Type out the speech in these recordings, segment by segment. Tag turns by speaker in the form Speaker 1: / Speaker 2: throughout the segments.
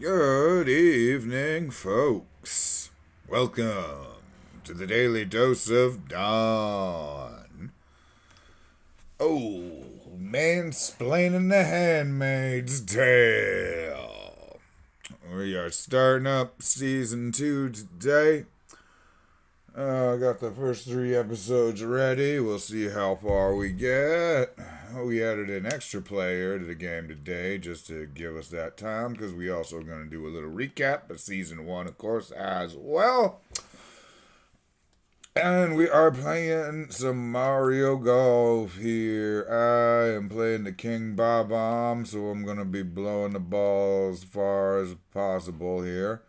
Speaker 1: Good evening, folks. Welcome to the Daily Dose of Dawn. Oh, Mansplaining the Handmaid's Tale. We are starting up season 2 today. I got the first 3 episodes ready. We'll see how far we get. We added an extra player to the game today just to give us that time because we also going to do a little recap of season 1, of course, as well. And we are playing some Mario Golf here. I am playing the King Bob-omb, so I'm going to be blowing the ball as far as possible here.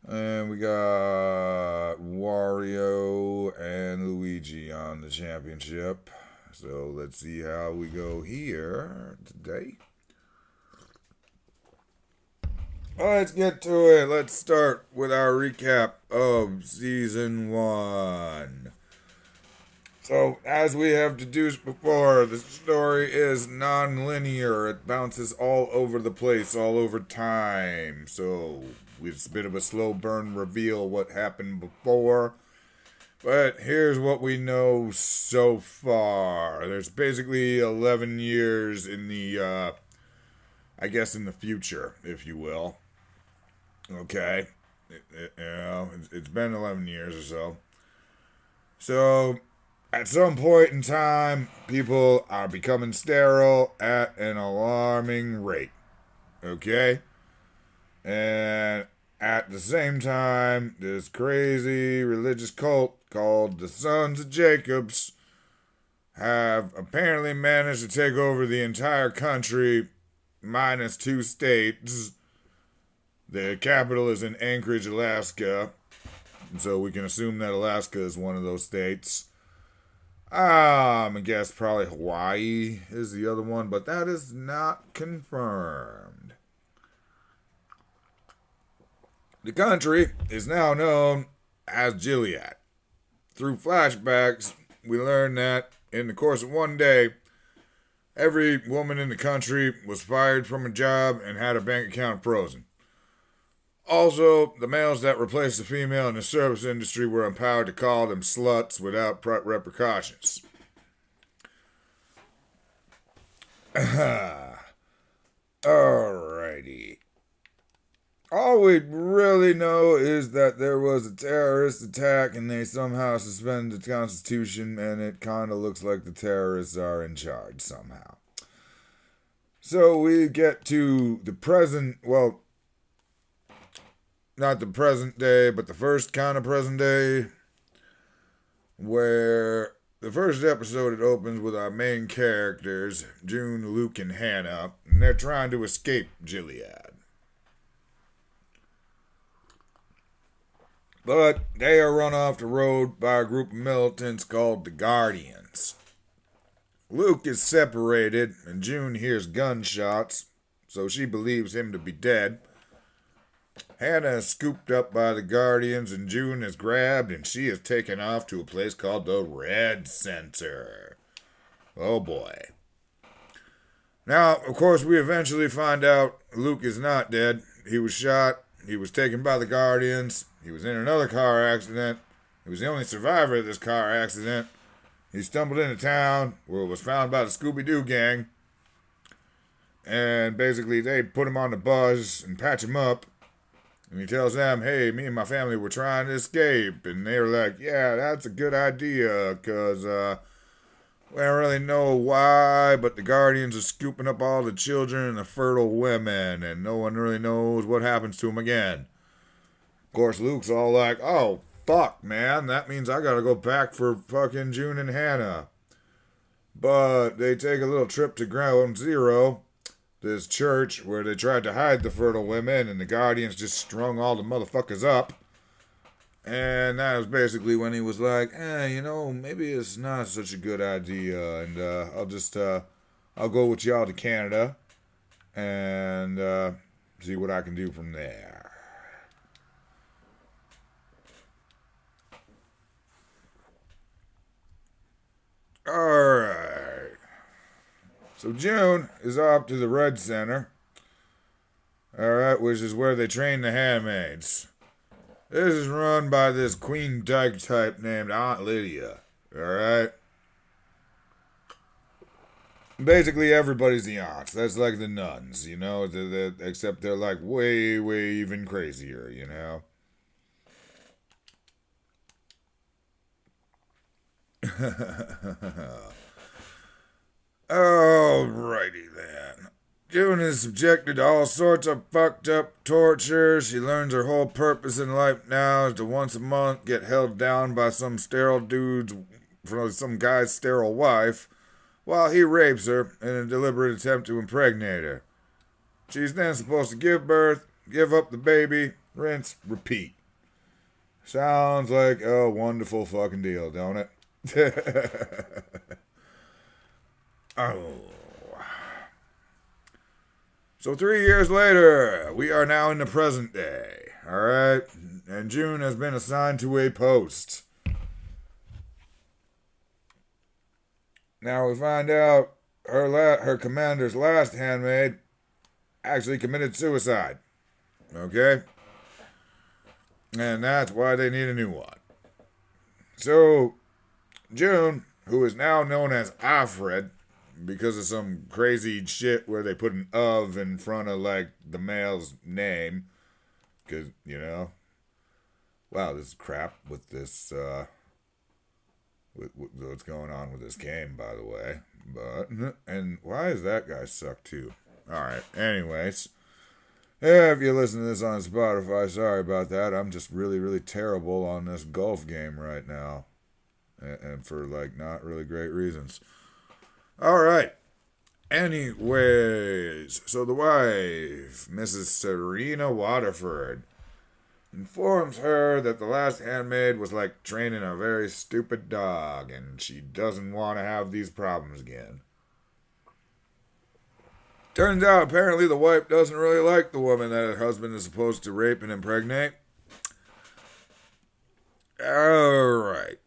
Speaker 1: And we got Wario and Luigi on the championship. So let's see how we go here today. Let's get to it. Let's start with our recap of season 1. So, as we have deduced before, the story is non-linear. It bounces all over the place, all over time. So, it's a bit of a slow burn reveal what happened before. But here's what we know so far. There's basically 11 years in the, I guess in the future, if you will. Okay. It's been 11 years or so. So, at some point in time, people are becoming sterile at an alarming rate. Okay? And at the same time, this crazy religious cult called the Sons of Jacobs have apparently managed to take over the entire country minus 2 states. The capital is in Anchorage, Alaska. So we can assume that Alaska is one of those states. I guess probably Hawaii is the other one, but that is not confirmed. The country is now known as Gilead. Through flashbacks, we learn that in the course of one day, every woman in the country was fired from a job and had a bank account frozen. Also, the males that replaced the female in the service industry were empowered to call them sluts without repercussions. Alrighty. All we really know is that there was a terrorist attack and they somehow suspended the Constitution, and it kind of looks like the terrorists are in charge somehow. So we get to the present, well, not the present day, but the first kind of present day, where the first episode, it opens with our main characters, June, Luke, and Hannah, and they're trying to escape Gilead. But they are run off the road by a group of militants called the Guardians. Luke is separated, and June hears gunshots, so she believes him to be dead. Hannah is scooped up by the Guardians, and June is grabbed, and she is taken off to a place called the Red Center. Oh boy. Now, of course, we eventually find out Luke is not dead. He was shot. He was taken by the Guardians. He was in another car accident. He was the only survivor of this car accident. He stumbled into town where it was found by the Scooby-Doo gang. And basically, they put him on the bus and patch him up. And he tells them, hey, me and my family were trying to escape. And they were like, yeah, that's a good idea, because we don't really know why, but the Guardians are scooping up all the children and the fertile women, and no one really knows what happens to them again. Of course, Luke's all like, oh, fuck, man, that means I gotta go back for fucking June and Hannah. But they take a little trip to Ground Zero, this church where they tried to hide the fertile women, and the Guardians just strung all the motherfuckers up. And that was basically when he was like, maybe it's not such a good idea, and I'll go with y'all to Canada and see what I can do from there. Alright. So June is off to the Red Center. Alright, which is where they train the handmaids. This is run by this Queen Dyke type named Aunt Lydia. Alright? Basically, everybody's the aunts. That's like the nuns, you know? Except they're like way, way even crazier, you know? Alrighty then. June is subjected to all sorts of fucked up torture. She learns her whole purpose in life now is to once a month get held down by some sterile dude's from some guy's sterile wife while he rapes her in a deliberate attempt to impregnate her. She's then supposed to give birth, give up the baby, rinse, repeat. Sounds like a wonderful fucking deal, don't it? Oh. So 3 years later, we are now in the present day, alright? And June has been assigned to a post. Now we find out her commander's last handmaid actually committed suicide. Okay? And that's why they need a new one. So, June, who is now known as Alfred, because of some crazy shit where they put an of in front of, like, the male's name. Because, you know. Wow, this is crap with this, with what's going on with this game, by the way. But, and why does that guy suck, too? Alright, anyways. Yeah, if you listen to this on Spotify, sorry about that. I'm just really, really terrible on this golf game right now. And for, like, not really great reasons. Alright. Anyways, so the wife, Mrs. Serena Waterford, informs her that the last handmaid was like training a very stupid dog and she doesn't want to have these problems again. Turns out, apparently, the wife doesn't really like the woman that her husband is supposed to rape and impregnate. Alright.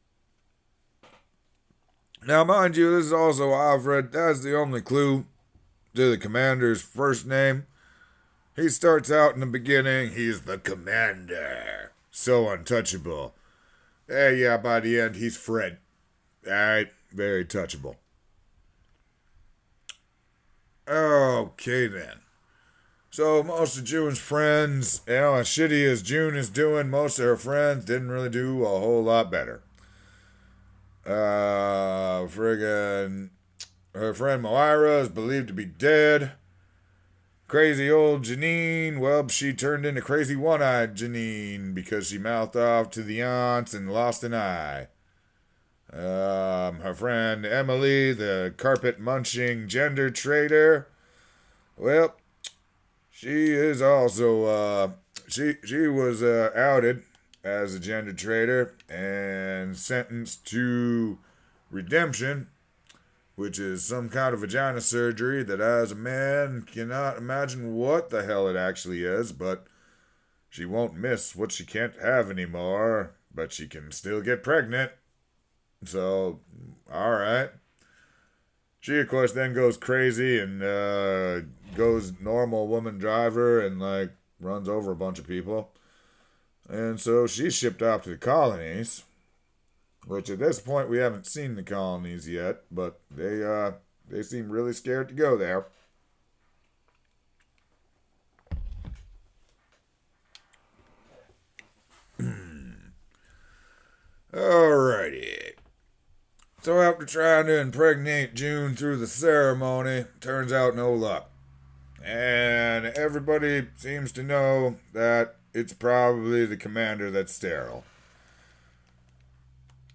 Speaker 1: Now, mind you, this is also Alfred. That's the only clue to the commander's first name. He starts out in the beginning, he's the commander. So untouchable. Yeah, by the end, he's Fred. Alright, very touchable. Okay, then. So, most of June's friends, you know, as shitty as June is doing, most of her friends didn't really do a whole lot better. Friggin' her friend Moira is believed to be dead. Crazy old Janine, well, she turned into crazy one-eyed Janine because she mouthed off to the aunts and lost an eye. Her friend Emily, the carpet-munching gender traitor, well, she is also, she was outed as a gender traitor and sentenced to redemption, which is some kind of vagina surgery that as a man cannot imagine what the hell it actually is, but she won't miss what she can't have anymore, but she can still get pregnant. So, alright. She, of course, then goes crazy and goes normal woman driver and, like, runs over a bunch of people. And so she's shipped off to the colonies, which at this point we haven't seen the colonies yet, but they seem really scared to go there. Alrighty. So after trying to impregnate June through the ceremony, turns out no luck. And everybody seems to know that it's probably the commander that's sterile.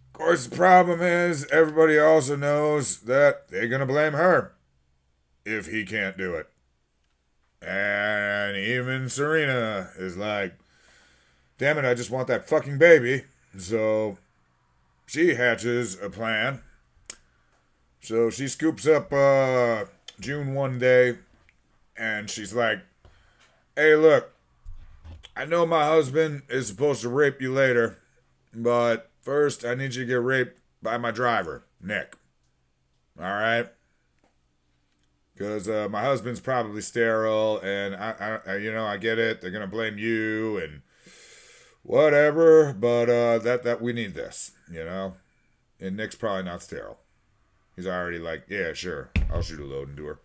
Speaker 1: Of course, the problem is everybody also knows that they're going to blame her if he can't do it. And even Serena is like, damn it, I just want that fucking baby. So she hatches a plan. So she scoops up June one day and she's like, hey, look, I know my husband is supposed to rape you later, but first I need you to get raped by my driver, Nick. Alright? Because my husband's probably sterile, and I get it. They're gonna blame you and whatever, but that we need this, And Nick's probably not sterile. He's already like, yeah, sure, I'll shoot a load into her.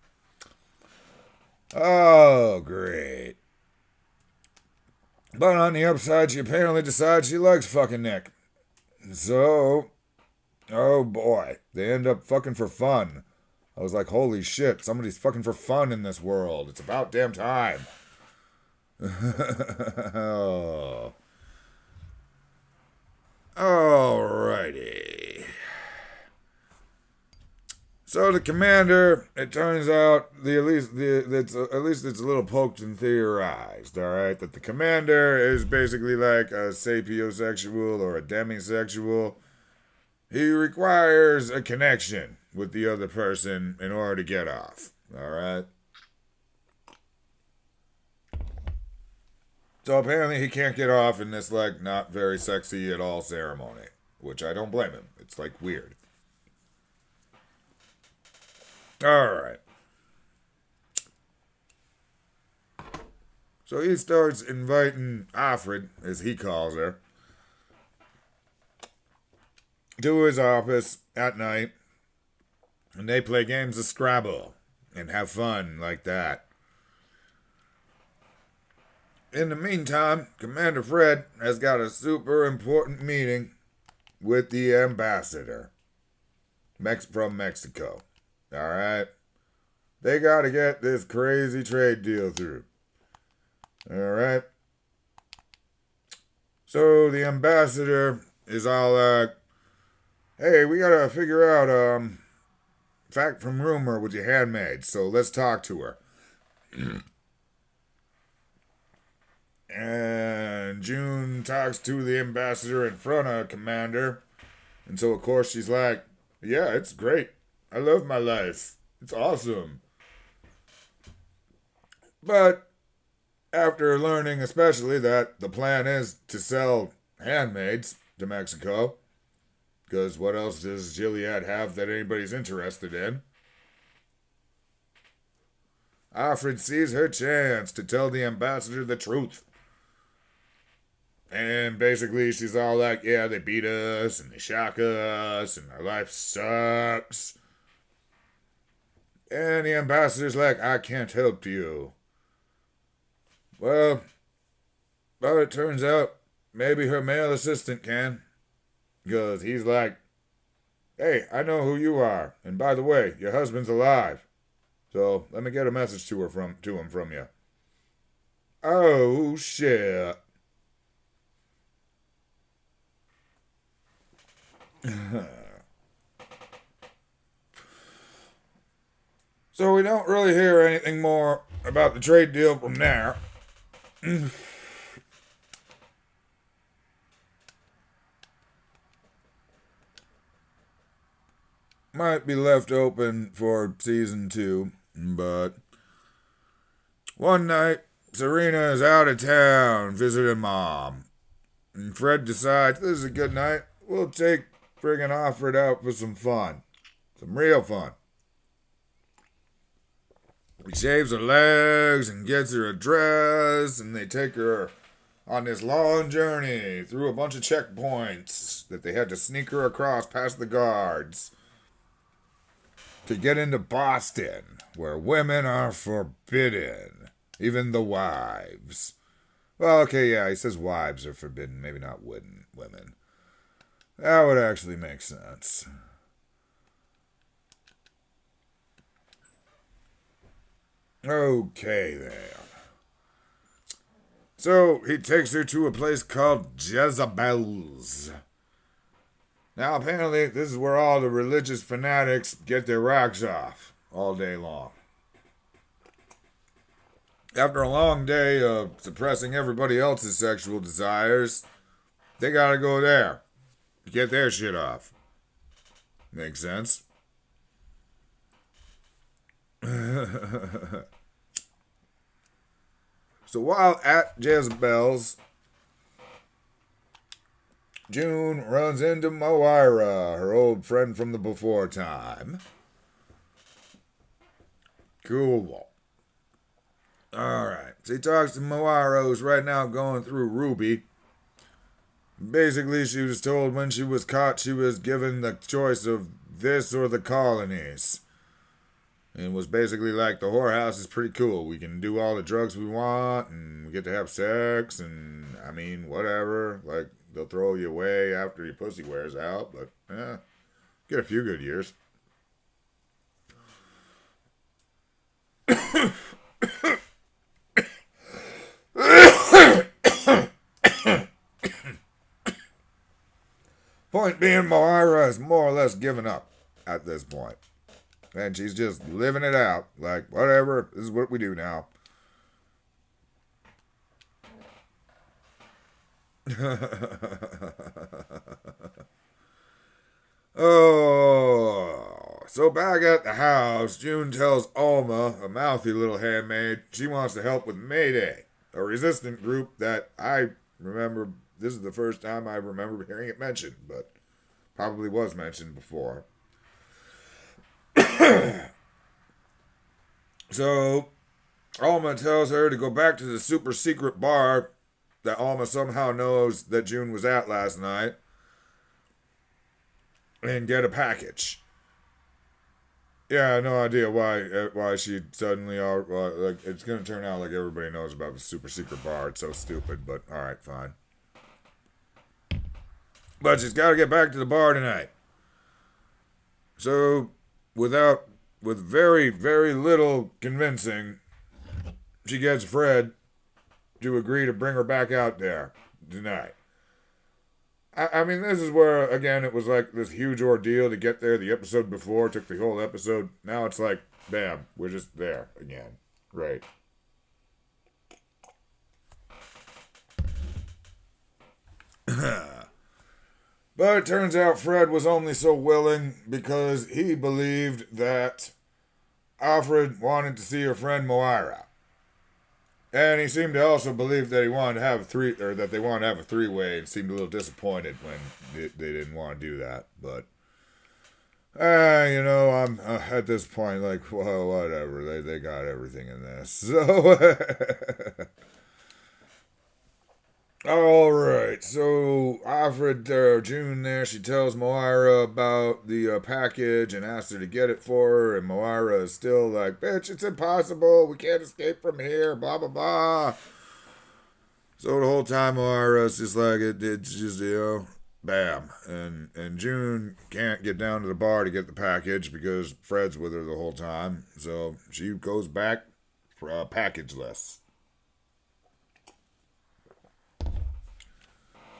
Speaker 1: Oh, great. But on the upside, she apparently decides she likes fucking Nick. So, oh boy, they end up fucking for fun. I was like, holy shit, somebody's fucking for fun in this world. It's about damn time. Oh. Alrighty. So the commander, it turns out, at least it's a little poked and theorized, alright, that the commander is basically like a sapiosexual or a demisexual. He requires a connection with the other person in order to get off, alright? So apparently he can't get off in this, like, not very sexy at all ceremony, which I don't blame him. It's, like, weird. Alright. So he starts inviting Alfred, as he calls her, to his office at night, and they play games of Scrabble and have fun like that. In the meantime, Commander Fred has got a super important meeting with the ambassador from Mexico. Alright? They gotta get this crazy trade deal through. Alright? So the ambassador is all like, hey, we gotta figure out, fact from rumor with your handmaid, so let's talk to her. And June talks to the ambassador in front of Commander. And so, of course, she's like, yeah, it's great. I love my life. It's awesome. But after learning especially that the plan is to sell handmaids to Mexico, because what else does Gilead have that anybody's interested in? Alfred sees her chance to tell the ambassador the truth. And basically she's all like, yeah, they beat us and they shock us and our life sucks. And the ambassador's like, I can't help you. Well, but it turns out maybe her male assistant can. Because he's like, hey, I know who you are. And by the way, your husband's alive. So let me get a message to him from you. Oh, shit. So we don't really hear anything more about the trade deal from there. Might be left open for season 2, but one night Serena is out of town visiting Mom. And Fred decides this is a good night. We'll take friggin' Alfred out for some fun. Some real fun. He shaves her legs and gets her a dress, and they take her on this long journey through a bunch of checkpoints that they had to sneak her across past the guards to get into Boston, where women are forbidden, even the wives. Well, okay, yeah, he says wives are forbidden, maybe not women. That would actually make sense. Okay, then. So, he takes her to a place called Jezebel's. Now, apparently, this is where all the religious fanatics get their rocks off all day long. After a long day of suppressing everybody else's sexual desires, they gotta go there to get their shit off. Makes sense? So while at Jezebel's, June runs into Moira, her old friend from the before time. Cool. Alright. So he talks to Moira, who's right now going through Ruby. Basically, she was told when she was caught, she was given the choice of this or the colonies. And was basically like, the whorehouse is pretty cool. We can do all the drugs we want, and we get to have sex, and, I mean, whatever. Like, they'll throw you away after your pussy wears out, but, get a few good years. Point being, Moira has more or less given up at this point. And she's just living it out. Like, whatever, this is what we do now. Oh, so back at the house, June tells Alma, a mouthy little handmaid, she wants to help with Mayday, a resistant group that I remember. This is the first time I remember hearing it mentioned, but probably was mentioned before. So, Alma tells her to go back to the super secret bar that Alma somehow knows that June was at last night and get a package. Yeah, no idea why she suddenly like, it's gonna turn out like everybody knows about the super secret bar. It's so stupid, but all right, fine. But she's got to get back to the bar tonight. So, with very, very little convincing, she gets Fred to agree to bring her back out there tonight. I mean, this is where, again, it was like this huge ordeal to get there. The episode before took the whole episode. Now it's like, bam, we're just there again. Right. But it turns out Fred was only so willing because he believed that Alfred wanted to see her friend Moira. And he seemed to also believe that he wanted to have that they wanted to have a three-way, and seemed a little disappointed when they didn't want to do that. But, I'm at this point like, well, whatever. They got everything in this. So, all right. So Alfred, June there, she tells Moira about the package and asks her to get it for her. And Moira is still like, bitch, it's impossible. We can't escape from here. Blah, blah, blah. So the whole time Moira's just like, it's just, bam. And June can't get down to the bar to get the package because Fred's with her the whole time. So she goes back packageless.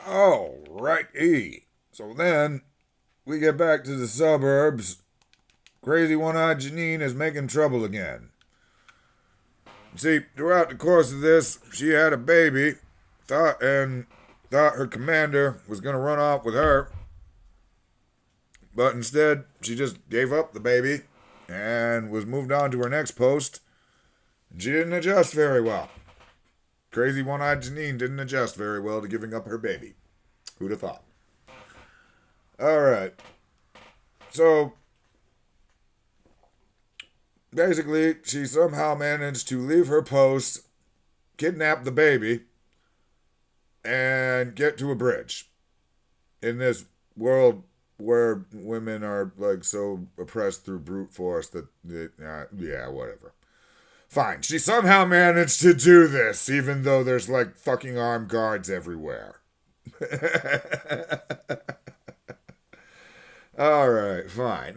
Speaker 1: Alrighty. So then, we get back to the suburbs. Crazy one-eyed Janine is making trouble again. See, throughout the course of this, she had a baby, thought her commander was going to run off with her. But instead, she just gave up the baby and was moved on to her next post. She didn't adjust very well. Crazy one-eyed Janine didn't adjust very well to giving up her baby. Who'd have thought? Alright. So, basically, she somehow managed to leave her post, kidnap the baby, and get to a bridge. In this world where women are, like, so oppressed through brute force that, yeah, whatever. Fine, she somehow managed to do this, even though there's, like, fucking armed guards everywhere. Alright, fine.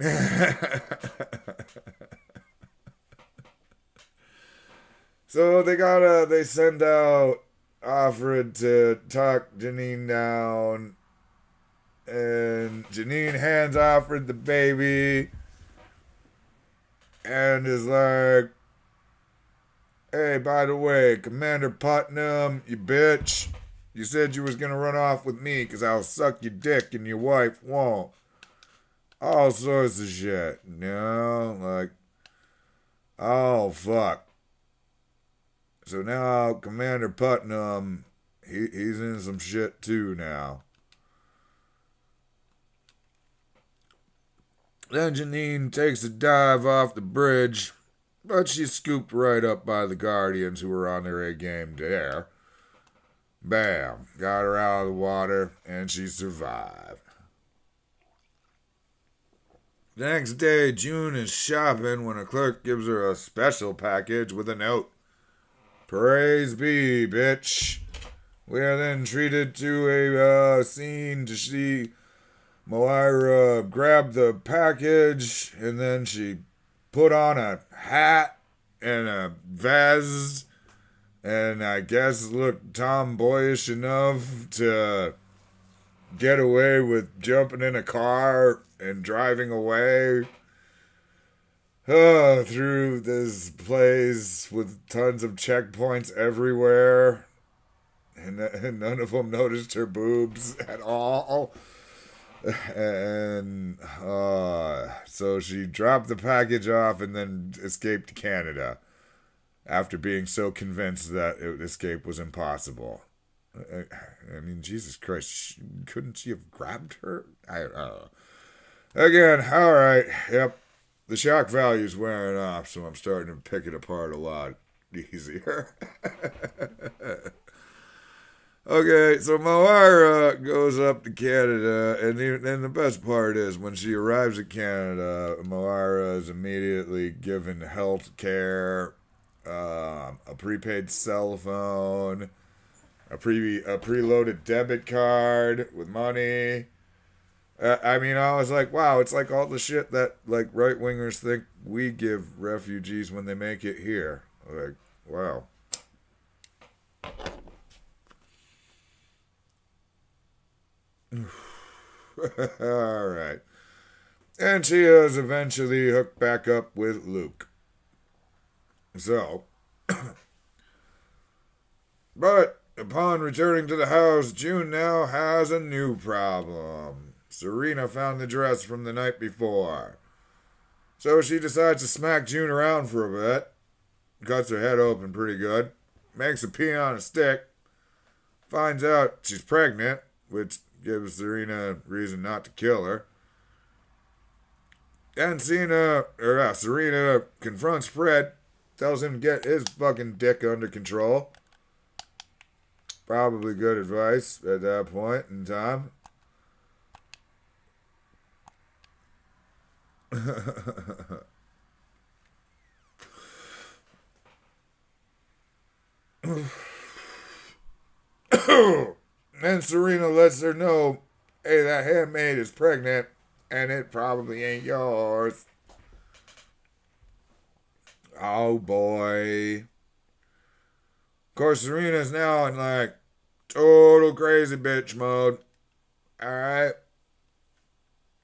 Speaker 1: So they send out Alfred to talk Janine down, and Janine hands Alfred the baby, and is like, hey, by the way, Commander Putnam, you bitch. You said you was gonna run off with me because I'll suck your dick and your wife won't. All sorts of shit. Like, oh, fuck. So now Commander Putnam, he's in some shit too now. Then Janine takes a dive off the bridge But she's scooped right up by the Guardians who were on their A game there. Bam, got her out of the water, and she survived. The next day, June is shopping when a clerk gives her a special package with a note. Praise be, bitch. We are then treated to a scene to see Moira grab the package, and then she put on a hat and a vest, and I guess looked tomboyish enough to get away with jumping in a car and driving away through this place with tons of checkpoints everywhere, and none of them noticed her boobs at all. And so she dropped the package off and then escaped to Canada after being so convinced that escape was impossible. I mean, Jesus Christ, couldn't she have grabbed her? I don't know. Again, alright, yep. The shock value's wearing off, so I'm starting to pick it apart a lot easier. Okay, so Moira goes up to Canada, and the best part is when she arrives at Canada, Moira is immediately given health care, a prepaid cell phone, a preloaded debit card with money. I mean, I was like, wow, it's like all the shit that like right wingers think we give refugees when they make it here. Like, wow. All right. And she is eventually hooked back up with Luke. So, but upon returning to the house, June now has a new problem. Serena found the dress from the night before. So she decides to smack June around for a bit. Cuts her head open pretty good. Makes a pee on a stick. Finds out she's pregnant, which gives Serena reason not to kill her. And Serena confronts Fred, tells him to get his fucking dick under control. Probably good advice at that point in time. And Serena lets her know, hey, that handmaid is pregnant, and it probably ain't yours. Oh boy. Of course, Serena's now in like total crazy bitch mode. Alright.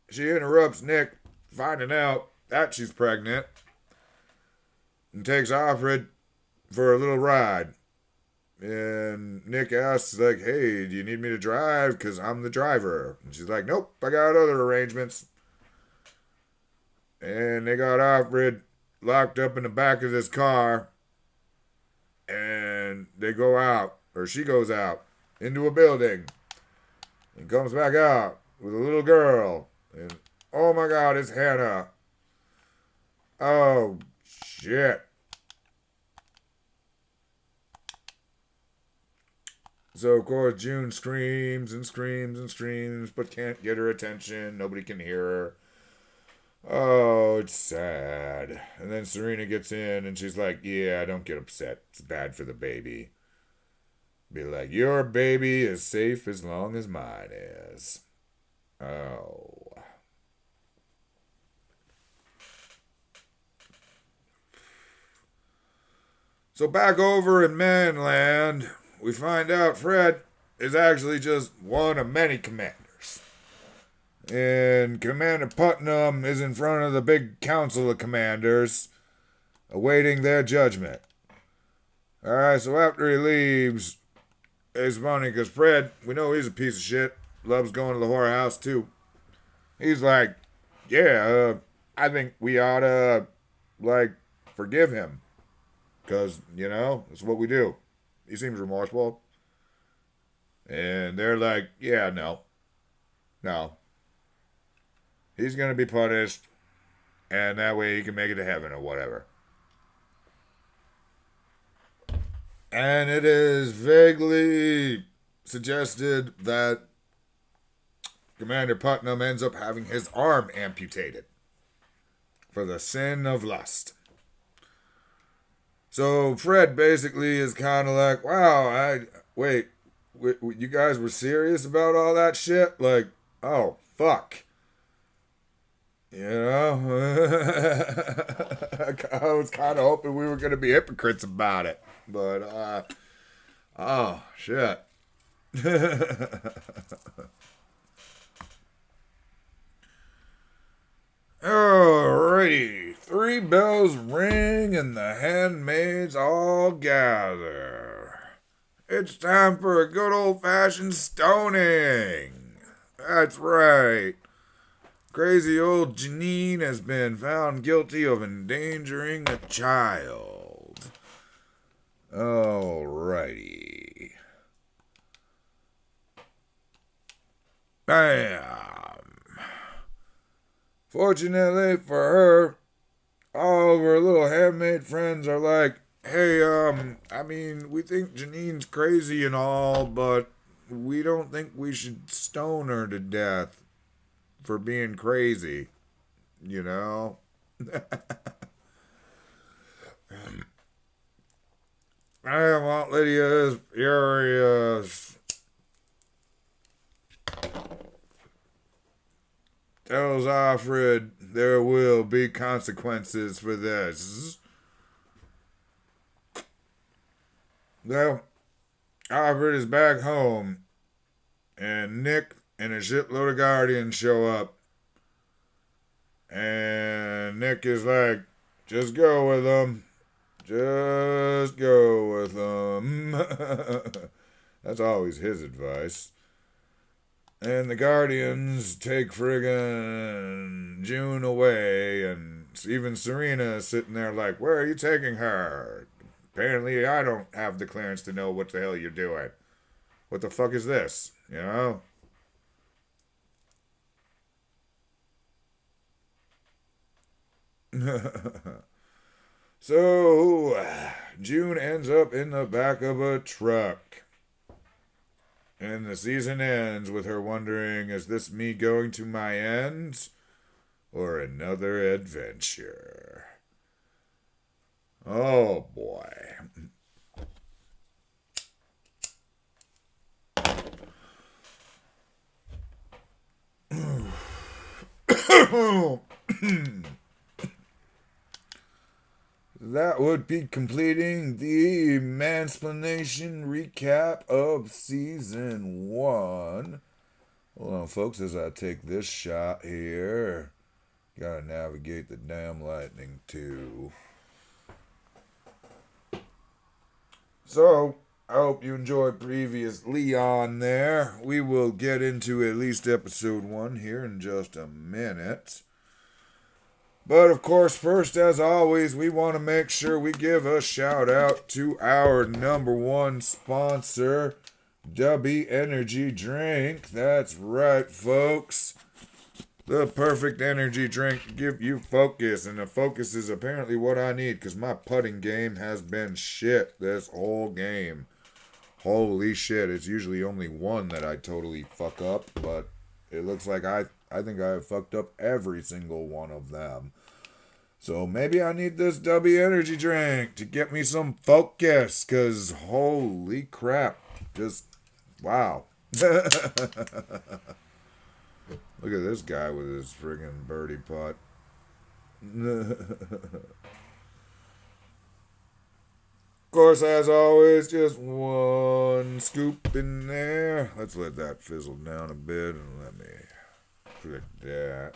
Speaker 1: She interrupts Nick, finding out that she's pregnant, and takes Alfred for a little ride. And Nick asks, like, hey, do you need me to drive? Because I'm the driver. And she's like, nope, I got other arrangements. And they got Alfred locked up in the back of this car. And they go out, or she goes out, into a building. And comes back out with a little girl. And, oh my God, it's Hannah. Oh, shit. So, of course, June screams and screams and screams, but can't get her attention. Nobody can hear her. Oh, it's sad. And then Serena gets in and she's like, yeah, don't get upset. It's bad for the baby. Be like, your baby is safe as long as mine is. Oh. So back over in Manland, we find out Fred is actually just one of many commanders. And Commander Putnam is in front of the big council of commanders, awaiting their judgment. Alright, so after he leaves, it's funny because Fred, we know he's a piece of shit, loves going to the whorehouse too. He's like, yeah, I think we ought to, like, forgive him. Because, you know, it's what we do. He seems remorseful. And they're like, yeah, no. No. He's going to be punished. And that way he can make it to heaven or whatever. And it is vaguely suggested that Commander Putnam ends up having his arm amputated for the sin of lust. So Fred basically is kind of like, wow, you guys were serious about all that shit? Like, oh, fuck. You know? I was kind of hoping we were going to be hypocrites about it. But, oh, shit. Alrighty. 3 bells ring and the handmaids all gather. It's time for a good old-fashioned stoning. That's right. Crazy old Janine has been found guilty of endangering a child. Alrighty. Bam. Fortunately for her, all of her little handmaid friends are like, hey, we think Janine's crazy and all, but we don't think we should stone her to death for being crazy, you know? Aunt Lydia is furious. Tells Alfred there will be consequences for this. Well, Alfred is back home, and Nick and a shitload of guardians show up. And Nick is like, just go with them. Just go with them. That's always his advice. And the Guardians take friggin' June away, and even Serena is sitting there like, where are you taking her? Apparently I don't have the clearance to know what the hell you're doing. What the fuck is this? You know? So, June ends up in the back of a truck. And the season ends with her wondering, is this me going to my end? Or another adventure? Oh boy. That would be completing the Mansplaining recap of Season 1. Hold on, folks, as I take this shot here. Gotta navigate the damn lightning, too. So, I hope you enjoyed previous Leon there. We will get into at least episode 1 here in just a minute. But of course, first, as always, we want to make sure we give a shout out to our number 1 sponsor, Dubby Energy Drink. That's right, folks. The perfect energy drink to give you focus. And the focus is apparently what I need, because my putting game has been shit this whole game. Holy shit, it's usually only one that I totally fuck up, but it looks like I think I have fucked up every single one of them. So maybe I need this Dubby energy drink to get me some focus, because holy crap. Just, wow. Look at this guy with his friggin' birdie putt. Of course, as always, just one scoop in there. Let's let that fizzle down a bit and let me click that.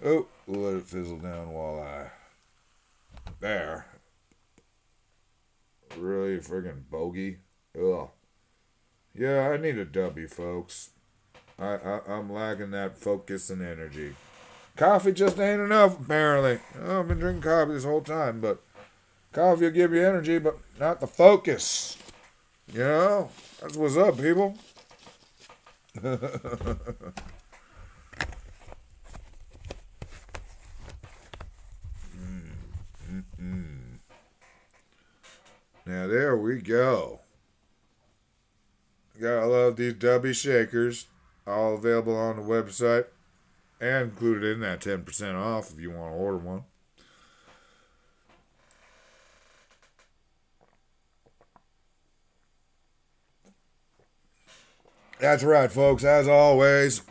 Speaker 1: Oh, we'll let it fizzle down while there. Really friggin' bogey. Ugh. Yeah, I need a W, folks. I'm lacking that focus and energy. Coffee just ain't enough, apparently. Oh, I've been drinking coffee this whole time, but coffee will give you energy, but not the focus. You know? That's what's up, people. Now there we go. Gotta love these Dubby Shakers. All available on the website and included in that 10% off if you want to order one. That's right, folks. As always,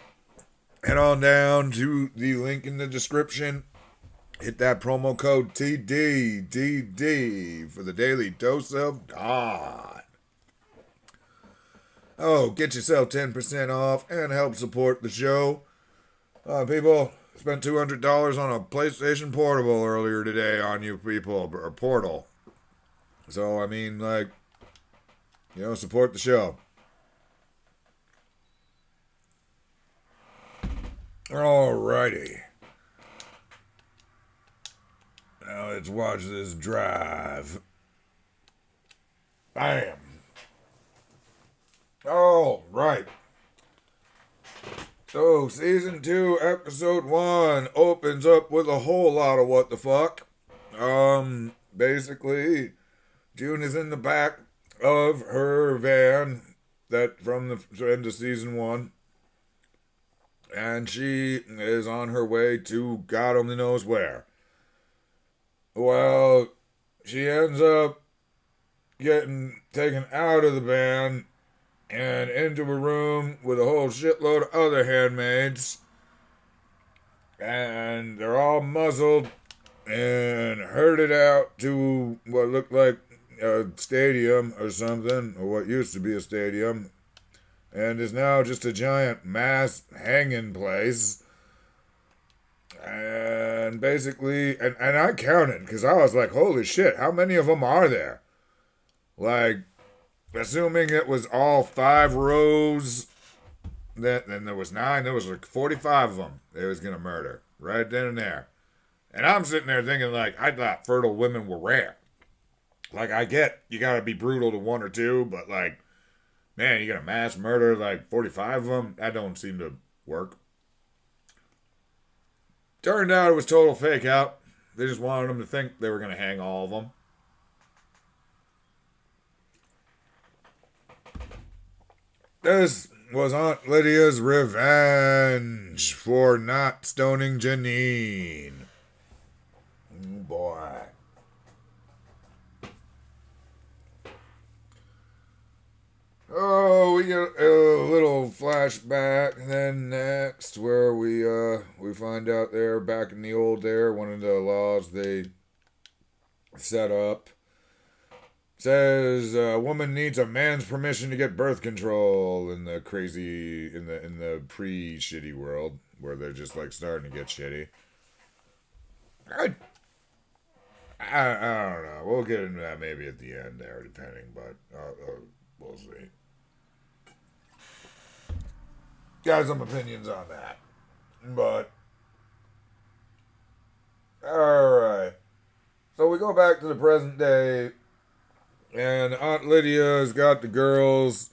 Speaker 1: head on down to the link in the description. Hit that promo code TDDD for the daily dose of God. Oh, get yourself 10% off and help support the show. People, spent $200 on a PlayStation Portable earlier today on you people, or Portal. So, I mean, like, support the show. Alrighty. Now let's watch this drive. Bam. All right. So, Season 2, Episode 1 opens up with a whole lot of what the fuck. Basically, June is in the back of her van that from the end of Season 1. And she is on her way to God only knows where. Well, she ends up getting taken out of the van and into a room with a whole shitload of other handmaids. And they're all muzzled and herded out to what looked like a stadium or something, or what used to be a stadium, and is now just a giant mass hanging place. And basically, and I counted, because I was like, holy shit, how many of them are there? Like, assuming it was all 5 rows, then there was 9, there was like 45 of them they was going to murder, right then and there. And I'm sitting there thinking, like, I thought fertile women were rare. Like, I get you got to be brutal to 1 or 2, but, like, man, you got to mass murder, like, 45 of them? That don't seem to work. Turned out it was total fake out. They just wanted them to think they were going to hang all of them. This was Aunt Lydia's revenge for not stoning Janine. Oh boy. Oh, we get a little flashback then next where we find out they're back in the old there. One of the laws they set up says a woman needs a man's permission to get birth control in the pre-shitty world where they're just like starting to get shitty. I don't know. We'll get into that maybe at the end there, depending, but we'll see. Got some opinions on that. But, alright. So we go back to the present day, and Aunt Lydia's got the girls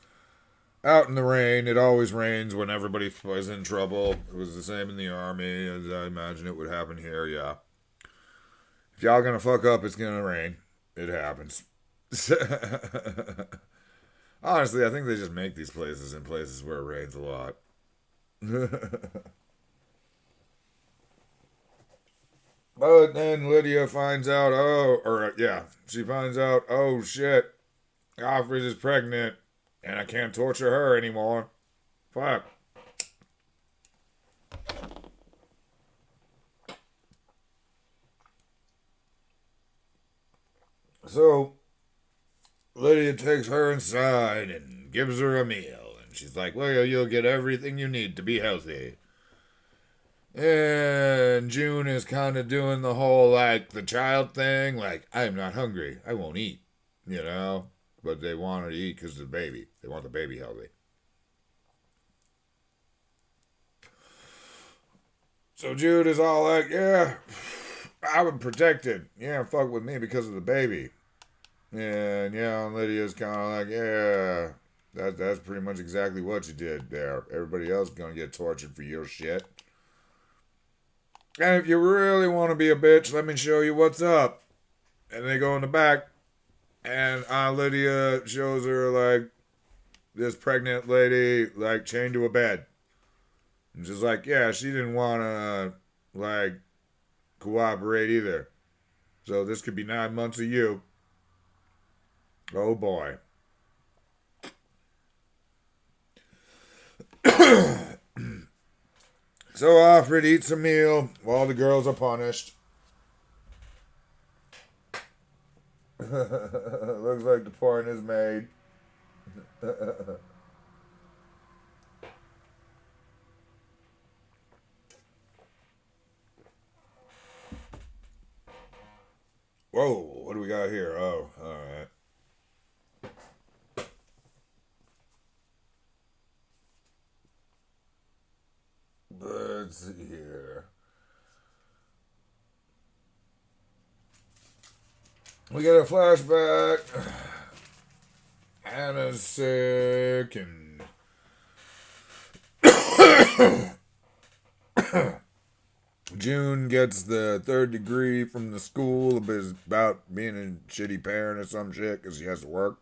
Speaker 1: out in the rain. It always rains when everybody was in trouble. It was the same in the army, as I imagine it would happen here, yeah. If y'all gonna fuck up, it's gonna rain. It happens. Honestly, I think they just make these places in places where it rains a lot. But then Lydia finds out, she finds out, oh shit, Alfred is pregnant, and I can't torture her anymore. Fuck. So, Lydia takes her inside and gives her a meal. And she's like, well, you'll get everything you need to be healthy. And June is kind of doing the whole, like, the child thing. Like, I am not hungry. I won't eat. You know? But they want her to eat because of the baby. They want the baby healthy. So Jude is all like, yeah, I'm protected. Yeah, fuck with me because of the baby. And yeah, and Lydia's kind of like, yeah, that's pretty much exactly what you did there. Everybody else is going to get tortured for your shit. And if you really want to be a bitch, let me show you what's up. And they go in the back, And Aunt Lydia shows her, like, this pregnant lady, like, chained to a bed. And she's like, yeah, she didn't want to, like, cooperate either. So this could be 9 months of you. Oh boy. So Alfred eats a meal while the girls are punished. Looks like the point is made. Whoa, what do we got here? Oh, alright. Let's see here. We get a flashback. Hannah's sick and June gets the 3rd degree from the school about being a shitty parent or some shit because she has to work.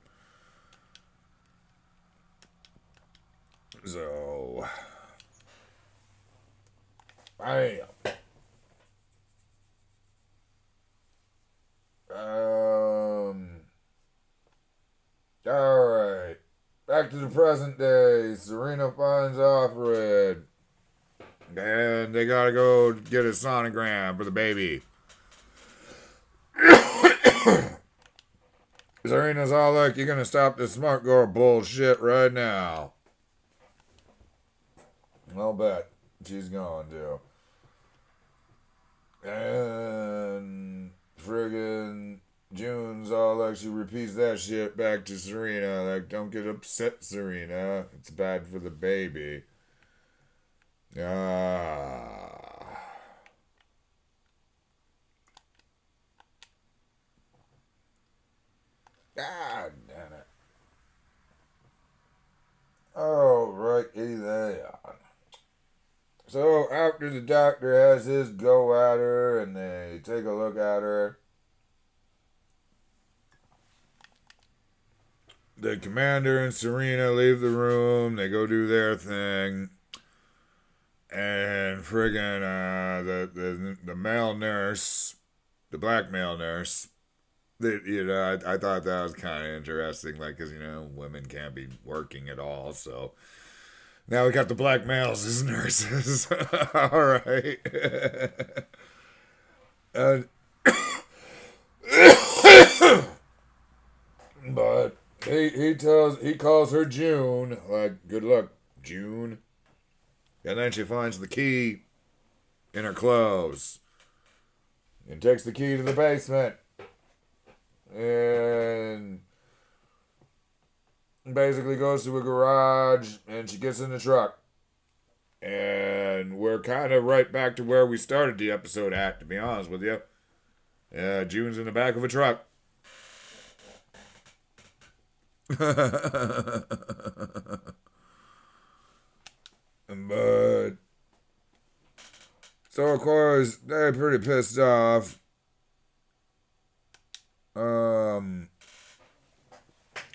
Speaker 1: So, bam. Alright. Back to the present day. Serena finds Alfred. And they gotta go get a sonogram for the baby. Serena's all like, you're gonna stop this smart girl bullshit right now. I'll bet she's going to. And friggin' June's all like, she repeats that shit back to Serena. Like, don't get upset, Serena. It's bad for the baby. Ah. God damn it. Oh, righty there. So after the doctor has his go at her and they take a look at her, the commander and Serena leave the room. They go do their thing. And friggin' the male nurse, the black male nurse, I thought that was kind of interesting, like, because, women can't be working at all, so now we got the black males as nurses. All right. And, but he calls her June, like, good luck, June. And then she finds the key in her clothes and takes the key to the basement. And basically goes to a garage and she gets in the truck. And we're kind of right back to where we started the episode at, to be honest with you. June's in the back of a truck. But so of course they're pretty pissed off.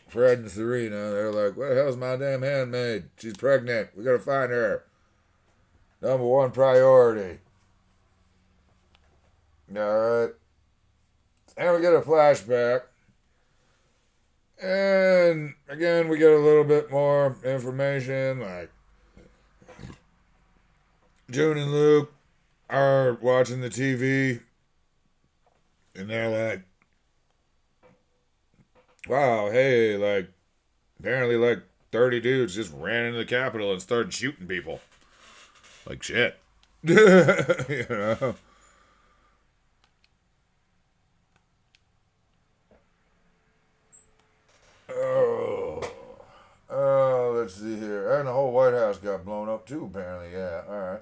Speaker 1: Fred and Serena, they're like, "What the hell's my damn handmaid? She's pregnant. We gotta find her. Number one priority." Alright. And we get a flashback. And again, we get a little bit more information. Like, June and Luke are watching the TV. And they're like, wow, hey, like, apparently, like, 30 dudes just ran into the Capitol and started shooting people. Like, shit. you know? Let's see here. And the whole White House got blown up, too, apparently. Yeah, alright.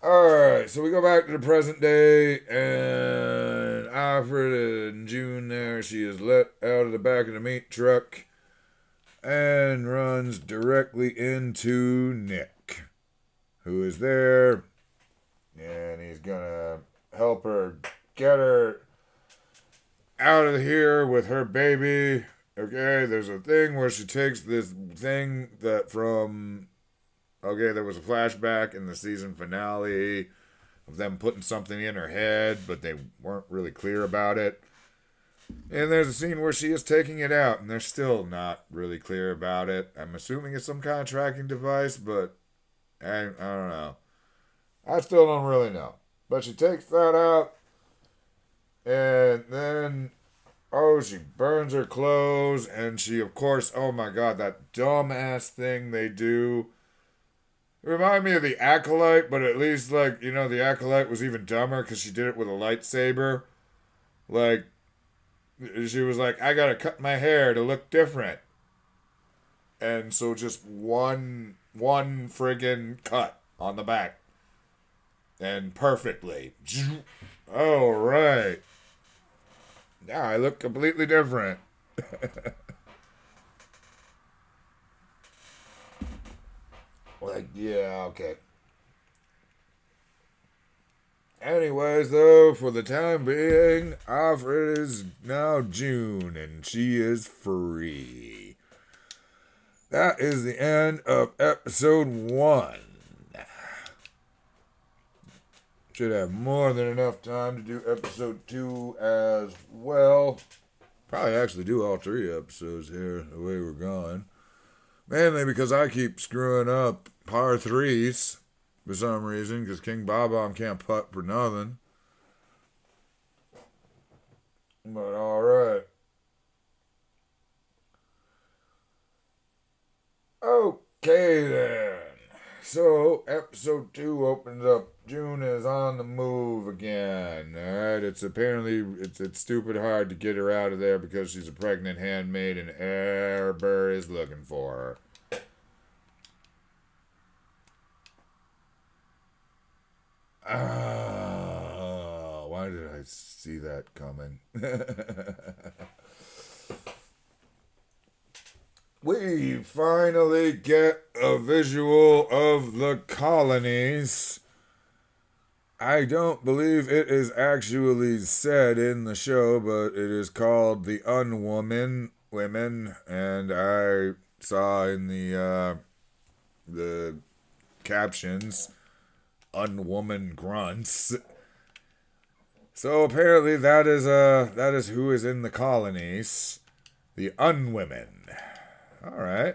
Speaker 1: Alright, so we go back to the present day, and Alfred and June there, she is let out of the back of the meat truck and runs directly into Nick, who is there, and he's gonna help her get her out of here with her baby. Okay, there's a thing where she takes this thing that from. Okay, there was a flashback in the season finale of them putting something in her head, but they weren't really clear about it. And there's a scene where she is taking it out, and they're still not really clear about it. I'm assuming it's some kind of tracking device, but I don't know. I still don't really know. But she takes that out, and then, oh, she burns her clothes, and she, of course, oh my god, that dumbass thing they do. It reminded me of the Acolyte, but at least, like, you know, the Acolyte was even dumber because she did it with a lightsaber. Like, she was like, I gotta cut my hair to look different. And so just one friggin' cut on the back. And perfectly. Oh, right. Now I look completely different. Like, yeah, okay. Anyways, though, for the time being, Alfred is now June, and she is free. That is the end of episode 1. Should have more than enough time to do episode 2 as well. Probably actually do all 3 episodes here, the way we're going. Mainly because I keep screwing up par 3s for some reason, because King Bob-omb can't putt for nothing. But alright. Okay then. So, episode 2 opens up. June is on the move again. Alright, it's apparently, it's stupid hard to get her out of there because she's a pregnant handmaid and Amber is looking for her. Why did I see that coming? We finally get a visual of the colonies. I don't believe it is actually said in the show, but it is called the Unwoman Women, and I saw in the captions Unwoman Grunts. So apparently that is who is in the colonies, the Unwomen. All right.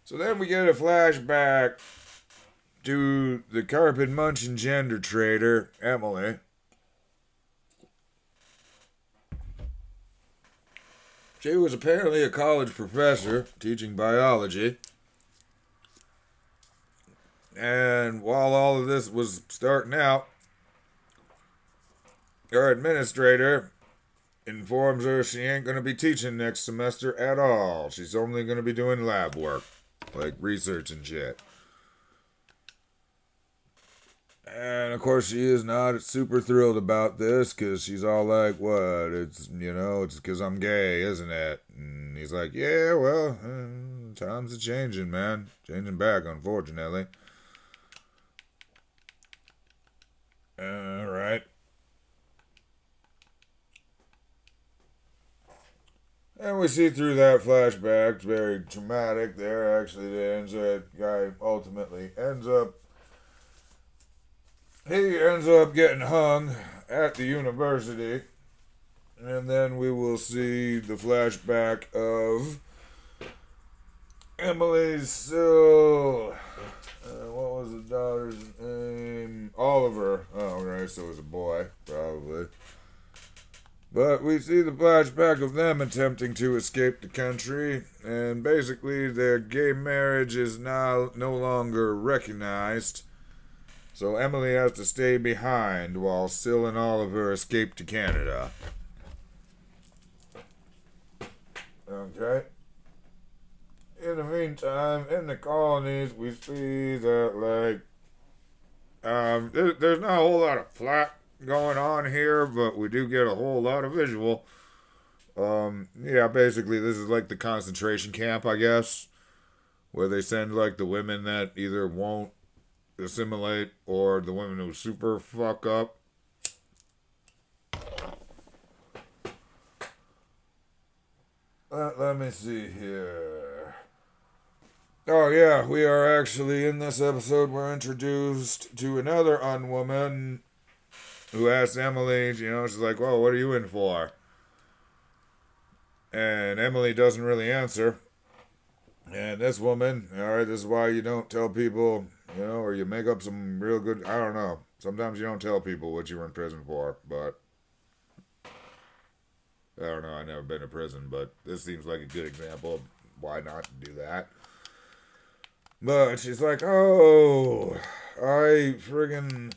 Speaker 1: So then we get a flashback to the carpet munching gender trader, Emily. She was apparently a college professor teaching biology. And while all of this was starting out, her administrator informs her she ain't going to be teaching next semester at all. She's only going to be doing lab work, like research and shit. And of course she is not super thrilled about this because she's all like, what, it's, you know, it's because I'm gay, isn't it? And he's like, yeah, well, times are changing, man. Changing back, unfortunately. Alright. And we see through that flashback, it's very traumatic there, actually, that guy ultimately ends up getting hung at the university. And then we will see the flashback of Emily's still... what was the daughter's name? Oliver. Oh, right, so it was a boy, probably. But we see the flashback of them attempting to escape the country, and basically their gay marriage is now no longer recognized. So Emily has to stay behind while Syl and Oliver escape to Canada. Okay. In the meantime, in the colonies, we see that, there's not a whole lot of plot going on here, but we do get a whole lot of visual. Yeah, basically, this is like the concentration camp, I guess, where they send like the women that either won't assimilate or the women who super fuck up. Let me see here. Oh, yeah, we are actually in this episode. We're introduced to another unwoman who asks Emily, she's like, well, what are you in for? And Emily doesn't really answer. And this woman, alright, this is why you don't tell people, or you make up some real good, I don't know. Sometimes you don't tell people what you were in prison for, but I don't know, I've never been to prison, but this seems like a good example of why not do that. But she's like, oh, I friggin'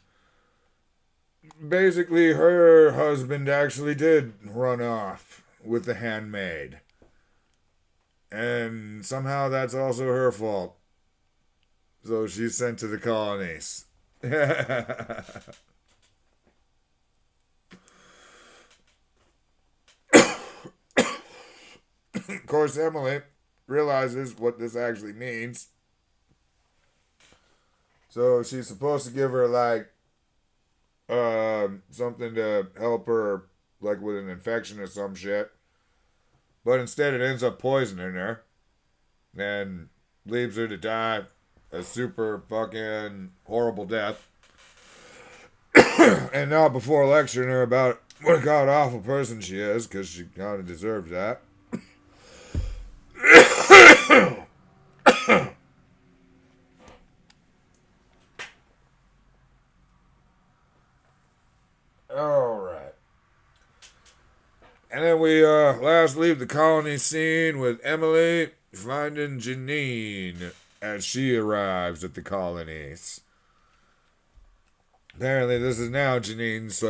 Speaker 1: basically her husband actually did run off with the handmaid. And somehow that's also her fault. So she's sent to the colonies. Of course, Emily realizes what this actually means. So she's supposed to give her like something to help her like with an infection or some shit. But instead it ends up poisoning her and leaves her to die a super fucking horrible death. And not before lecturing her about what a god awful person she is, because she kind of deserved that. Alright. And then we last leave the colony scene with Emily finding Janine as she arrives at the colonies. Apparently this is now Janine's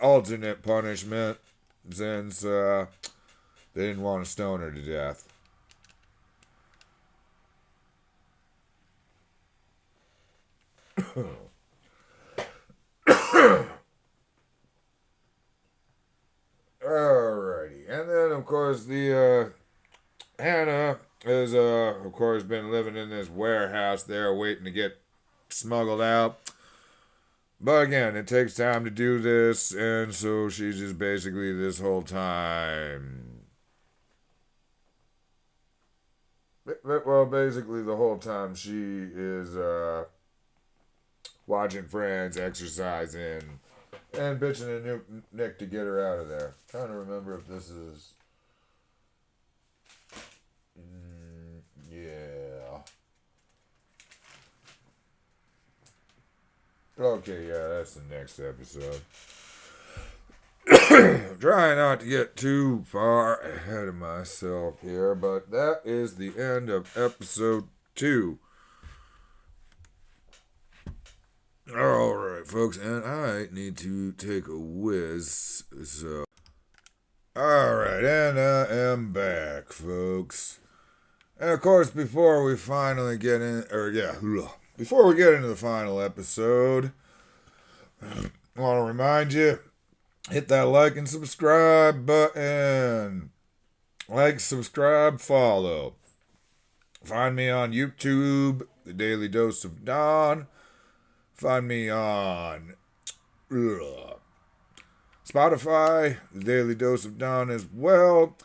Speaker 1: alternate punishment since they didn't want to stone her to death. Alrighty. And then, of course, the Hannah has, of course, been living in this warehouse there waiting to get smuggled out. But again, it takes time to do this, and so she's just basically this whole time. Well, basically the whole time she is watching friends, exercising, and bitching at Nick to get her out of there. Trying to remember if this is. Yeah. Okay, yeah, that's the next episode. Trying not to get too far ahead of myself here, but that is the end of episode 2. Alright, folks, and I need to take a whiz, so. Alright, and I am back, folks. And of course, before we finally get in, before we get into the final episode, I want to remind you, hit that like and subscribe button. Like, subscribe, follow. Find me on YouTube, The Daily Dose of Dawn. Find me on Spotify, The Daily Dose of Dawn as well.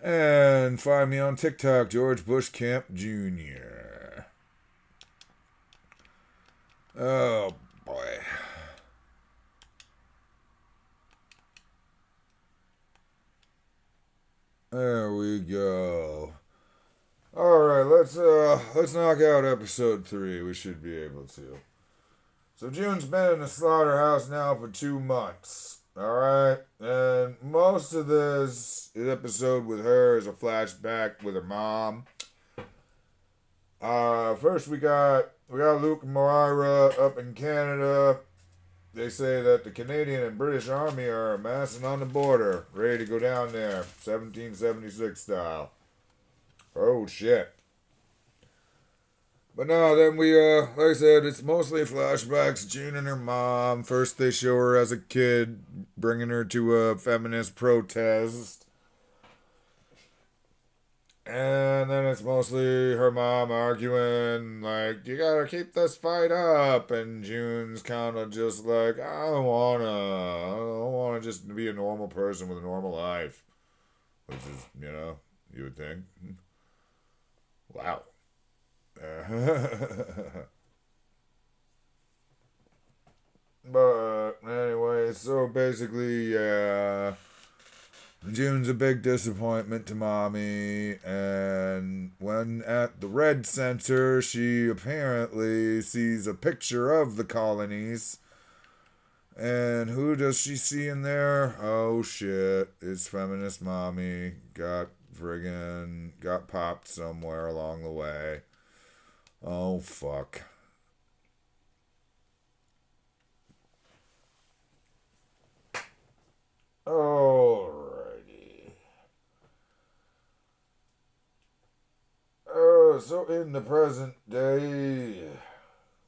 Speaker 1: And find me on TikTok, George Bushcamp Jr. Oh, boy. There we go. Alright, let's knock out episode 3. We should be able to. So June's been in the slaughterhouse now for 2 months. Alright? And most of this episode with her is a flashback with her mom. First we got Luke and Moira up in Canada. They say that the Canadian and British Army are amassing on the border, ready to go down there, 1776 style. Oh shit. But no, then we, like I said, it's mostly flashbacks. June and her mom. First, they show her as a kid, bringing her to a feminist protest. And then it's mostly her mom arguing, like, you gotta keep this fight up. And June's kind of just like, I don't wanna just be a normal person with a normal life. Which is, you would think. Wow. But anyway, so basically, yeah. June's a big disappointment to mommy, and when at the Red Center, she apparently sees a picture of the colonies. And who does she see in there? Oh shit, it's feminist mommy. Got popped somewhere along the way. Oh fuck. Alrighty. So in the present day,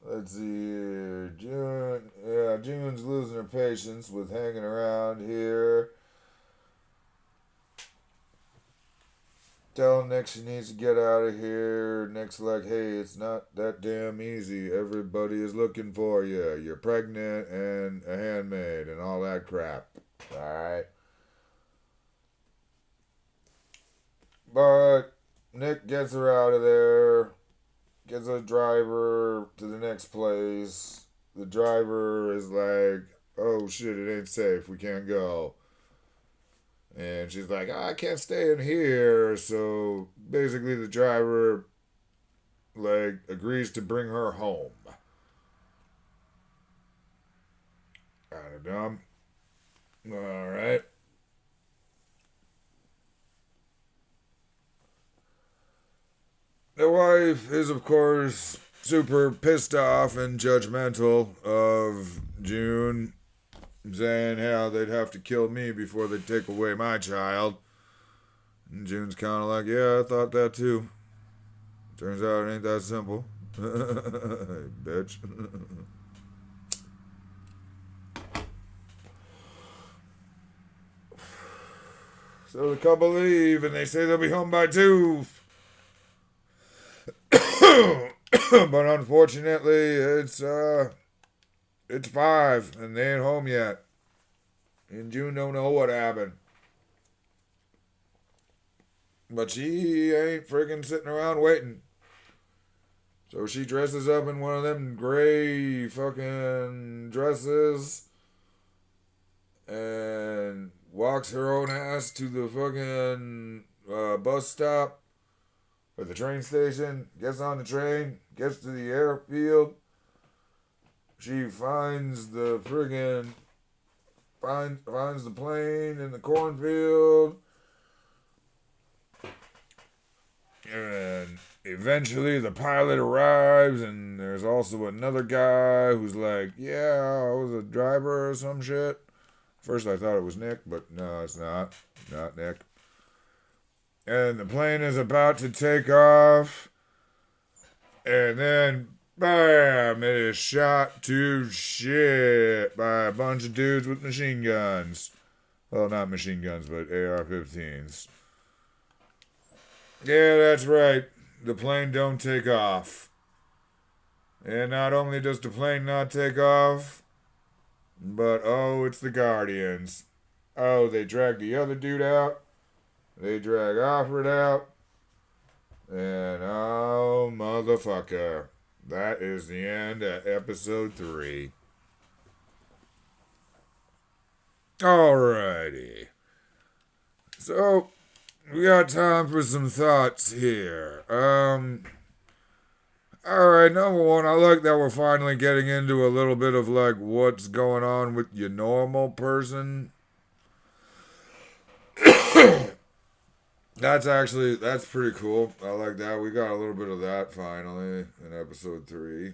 Speaker 1: let's see here. June's losing her patience with hanging around here. Telling Nick she needs to get out of here. Nick's like, hey, it's not that damn easy. Everybody is looking for you. You're pregnant and a handmaid and all that crap. Alright. But Nick gets her out of there. Gets a driver to the next place. The driver is like, oh shit, it ain't safe. We can't go. And she's like, I can't stay in here. So basically, the driver, like, agrees to bring her home. Kind of dumb. Alright. The wife is, of course, super pissed off and judgmental of June, saying how they'd have to kill me before they'd take away my child. And June's kind of like, yeah, I thought that too. Turns out it ain't that simple. Bitch. So the couple leave and they say they'll be home by 2. But unfortunately, it's 5 and they ain't home yet. And June don't know what happened. But she ain't friggin' sitting around waiting. So she dresses up in one of them gray fucking dresses and walks her own ass to the fucking bus stop or the train station, gets on the train, gets to the airfield. She finds the friggin' finds the plane in the cornfield. And eventually the pilot arrives, and there's also another guy who's like, yeah, I was a driver or some shit. First I thought it was Nick, but no, it's not. Not Nick. And the plane is about to take off. And then, bam, it is shot to shit by a bunch of dudes with machine guns. Well, not machine guns, but AR-15s. Yeah, that's right. The plane don't take off. And not only does the plane not take off, but oh, it's the Guardians. Oh, they drag the other dude out. They drag Alfred out. And oh, motherfucker. That is the end of episode 3. Alrighty. So, we got time for some thoughts here. Alright, number one, I like that we're finally getting into a little bit of like what's going on with your normal person. That's pretty cool. I like that. We got a little bit of that finally in episode 3.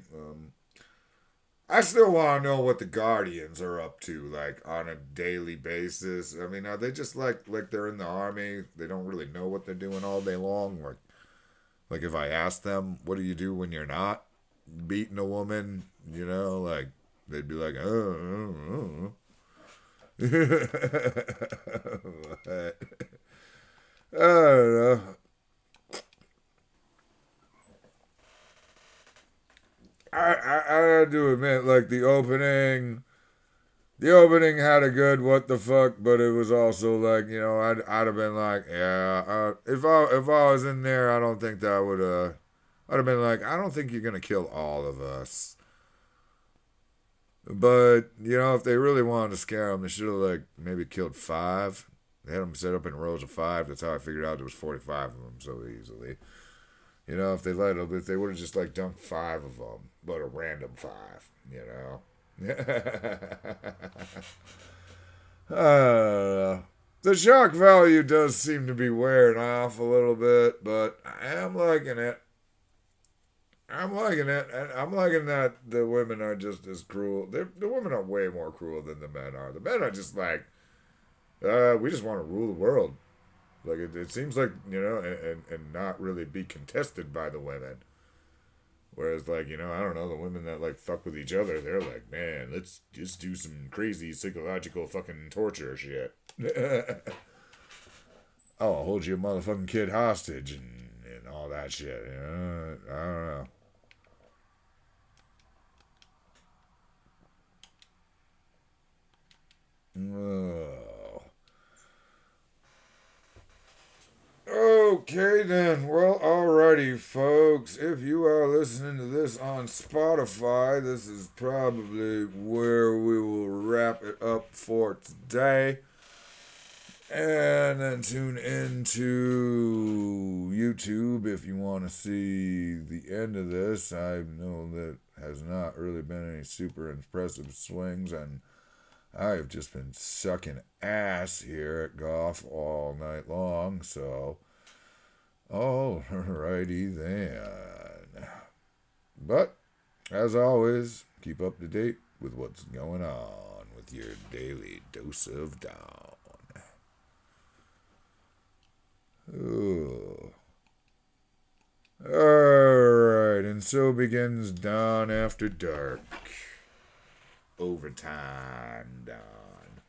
Speaker 1: I still want to know what the Guardians are up to, like, on a daily basis. I mean, are they just like they're in the army? They don't really know what they're doing all day long? Like, Like if I asked them, what do you do when you're not beating a woman? You know, like they'd be like, oh. But, I don't know. I had to admit, like the opening had a good what the fuck, but it was also like, you know, I'd have been like, yeah, if I was in there, I don't think that would I'd have been like, I don't think you're gonna kill all of us. But you know, if they really wanted to scare them, they should have like maybe killed five. They had them set up in rows of five. That's how I figured out there was 45 of them so easily. You know, if they let them, if they would have just like dumped five of them, but a random five. You know. The shock value does seem to be wearing off a little bit, but I am liking it. I'm liking it, and I'm liking that the women are just as cruel. The women are way more cruel than the men are. The men are just like, we just want to rule the world. Like it seems like, you know, and not really be contested by the women. Whereas, like, you know, I don't know, the women that like fuck with each other, they're like, man, let's just do some crazy psychological fucking torture shit. Oh, I'll hold your motherfucking kid hostage and all that shit. You know? I don't know. Oh. Okay then. Well, alrighty, folks. If you are listening to this on Spotify, this is probably where we will wrap it up for today. And then tune into YouTube if you want to see the end of this. I know that has not really been any super impressive swings, and I've just been sucking ass here at golf all night long, so alrighty then. But, as always, keep up to date with what's going on with your daily dose of down. Ooh. Alright, and so begins Dawn After Dark. Overtime Dawn.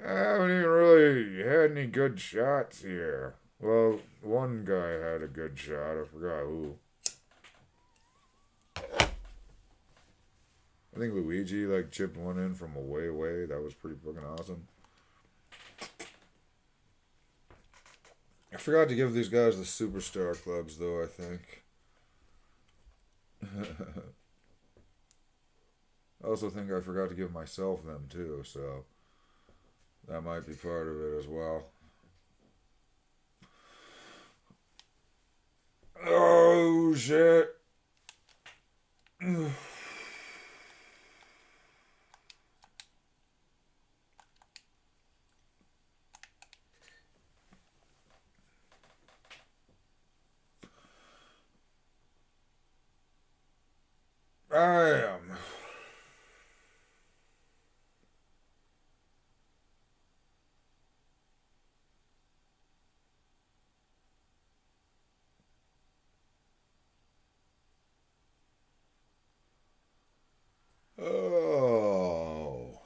Speaker 1: I haven't even really had any good shots here. Well, one guy had a good shot. I forgot who. I think Luigi like chipped one in from a way away. That was pretty fucking awesome. I forgot to give these guys the superstar clubs though, I think. I also think I forgot to give myself them too, so that might be part of it as well. Oh shit. I am. Oh.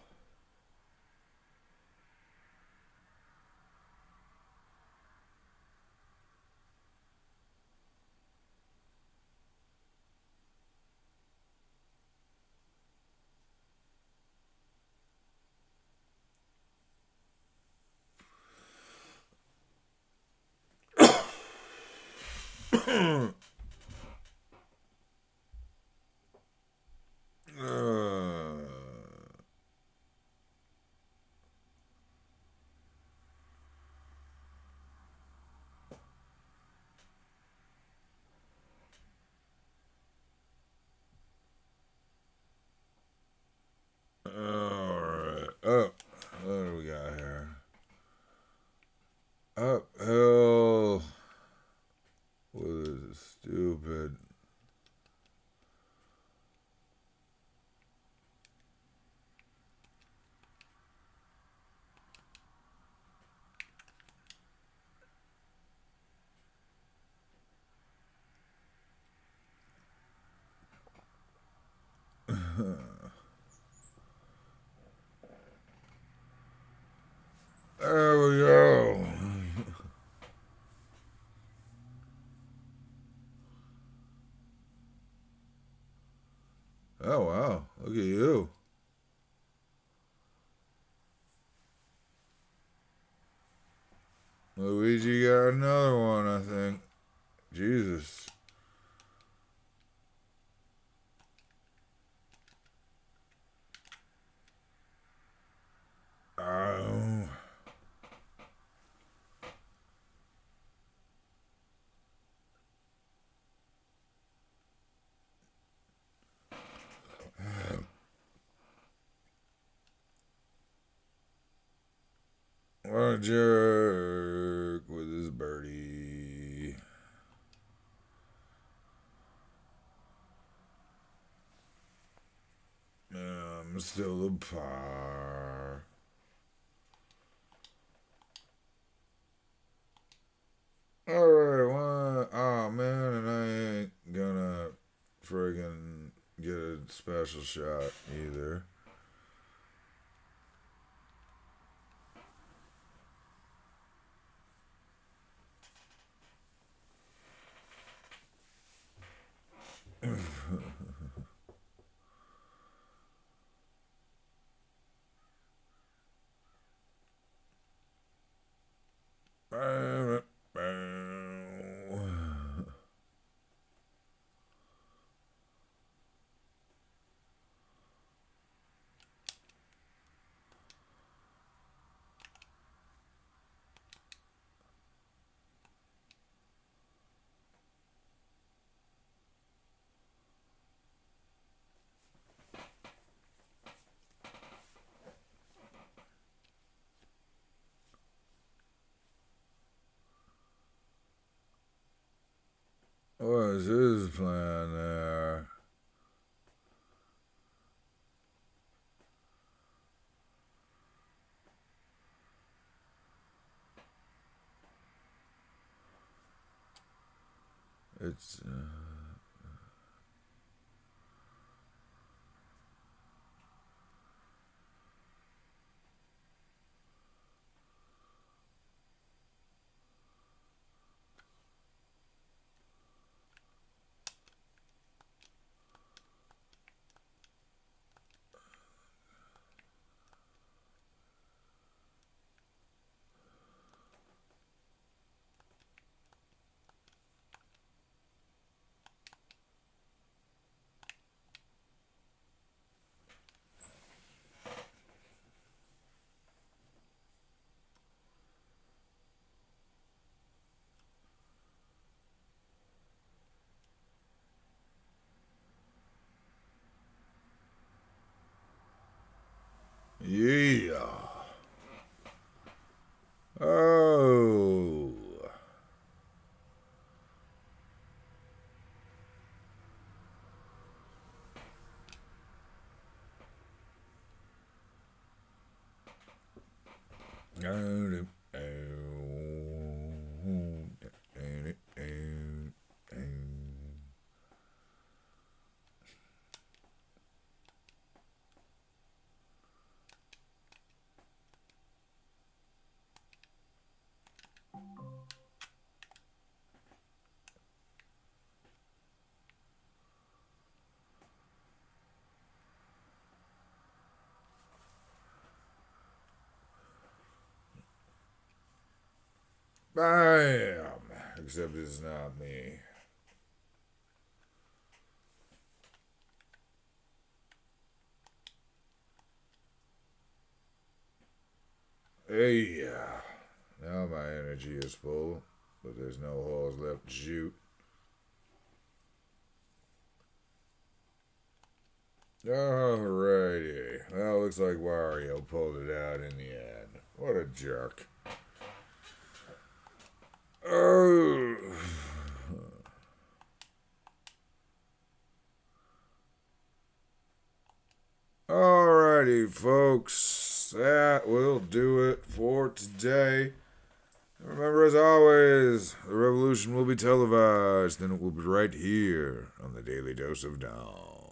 Speaker 1: Alright. Oh. What do we got here? Uphill. What is stupid? There we go. Oh, wow. Look at you. Luigi got another one, I think. Jesus. Oh. What a jerk with his birdie. I'm still a par. Alright, what? Oh man, and I ain't gonna friggin' get a special shot either. What is his plan there? It's yeah. Oh. Bam! Except it's not me. Hey, now my energy is full, but there's no holes left to shoot. Alrighty. Well, looks like Wario pulled it out in the end. What a jerk. Oh. Alrighty, folks. That will do it for today. Remember, as always, the revolution will be televised, and it will be right here on the Daily Dose of Dawn.